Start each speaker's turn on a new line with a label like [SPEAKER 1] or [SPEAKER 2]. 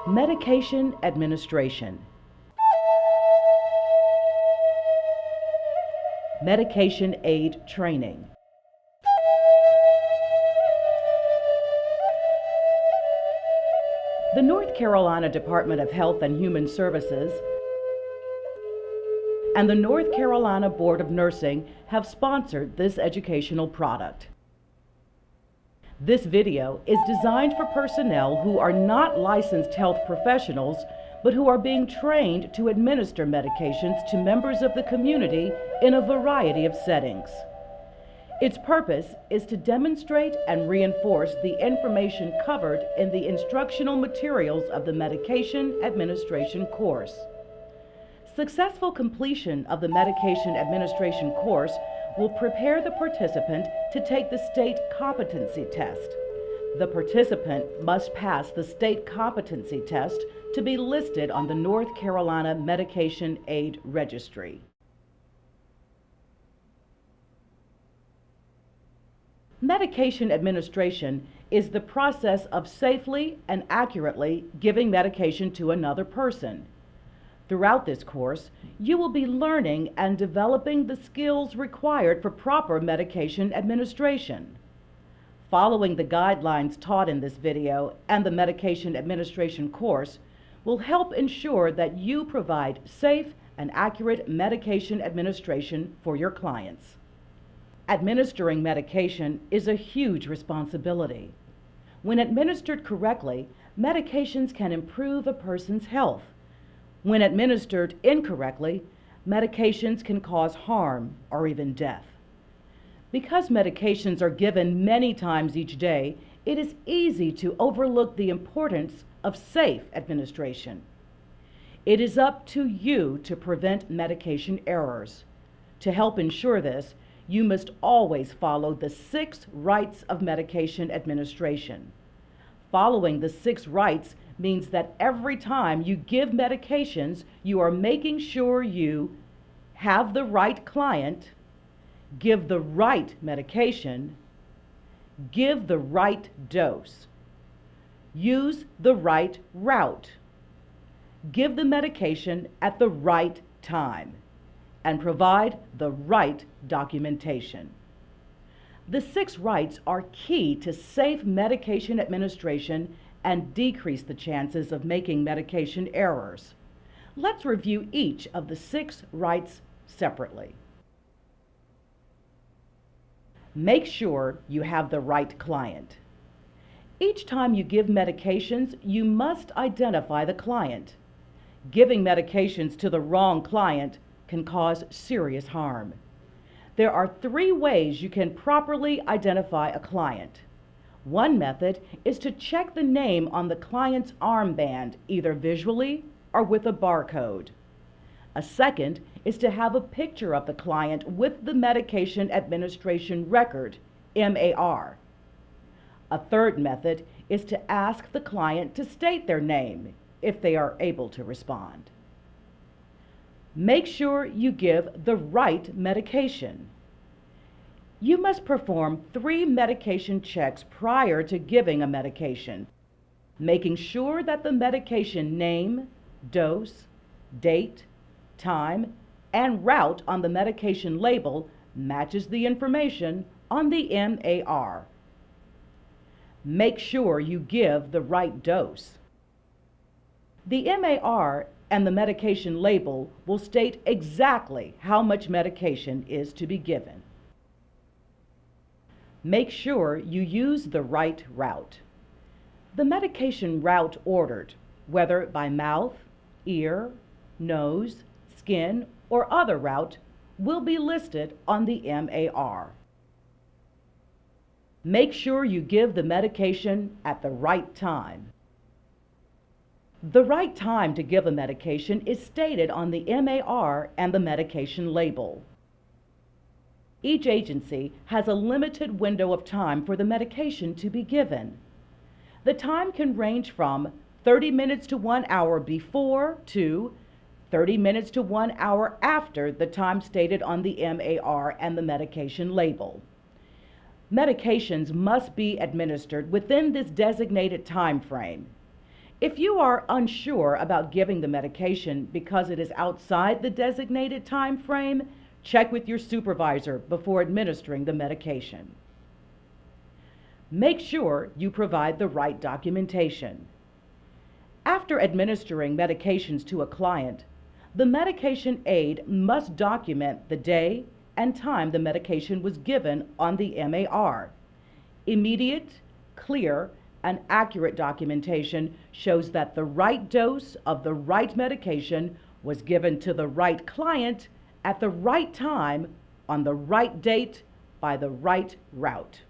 [SPEAKER 1] Medication administration. Medication Aide Training. The North Carolina Department of Health and Human Services and the North Carolina Board of Nursing have sponsored this educational product. This video is designed for personnel who are not licensed health professionals, but who are being trained to administer medications to members of the community in a variety of settings. Its purpose is to demonstrate and reinforce the information covered in the instructional materials of the Medication Administration course. Successful completion of the Medication Administration course will prepare the participant to take the state competency test. The participant must pass the state competency test to be listed on the North Carolina Medication Aide Registry. Medication administration is the process of safely and accurately giving medication to another person. Throughout this course, you will be learning and developing the skills required for proper medication administration. Following the guidelines taught in this video and the medication administration course will help ensure that you provide safe and accurate medication administration for your clients. Administering medication is a huge responsibility. When administered correctly, medications can improve a person's health. When administered incorrectly, medications can cause harm or even death. Because medications are given many times each day, it is easy to overlook the importance of safe administration. It is up to you to prevent medication errors. To help ensure this, you must always follow the 6 rights of medication administration. Following the 6 rights means that every time you give medications, you are making sure you have the right client, give the right medication, give the right dose, use the right route, give the medication at the right time, and provide the right documentation. The 6 rights are key to safe medication administration and decrease the chances of making medication errors. Let's review each of the 6 rights separately. Make sure you have the right client. Each time you give medications, you must identify the client. Giving medications to the wrong client can cause serious harm. There are 3 ways you can properly identify a client. One method is to check the name on the client's armband, either visually or with a barcode. A second is to have a picture of the client with the Medication Administration Record, MAR. A third method is to ask the client to state their name, if they are able to respond. Make sure you give the right medication. You must perform 3 medication checks prior to giving a medication, making sure that the medication name, dose, date, time, and route on the medication label matches the information on the MAR. Make sure you give the right dose. The MAR and the medication label will state exactly how much medication is to be given. Make sure you use the right route. The medication route ordered, whether by mouth, ear, nose, skin, or other route, will be listed on the MAR. Make sure you give the medication at the right time. The right time to give a medication is stated on the MAR and the medication label. Each agency has a limited window of time for the medication to be given. The time can range from 30 minutes to 1 hour before to 30 minutes to 1 hour after the time stated on the MAR and the medication label. Medications must be administered within this designated time frame. If you are unsure about giving the medication because it is outside the designated time frame, check with your supervisor before administering the medication. Make sure you provide the right documentation. After administering medications to a client, the medication aide must document the day and time the medication was given on the MAR. Immediate, clear, and accurate documentation shows that the right dose of the right medication was given to the right client at the right time on the right date by the right route.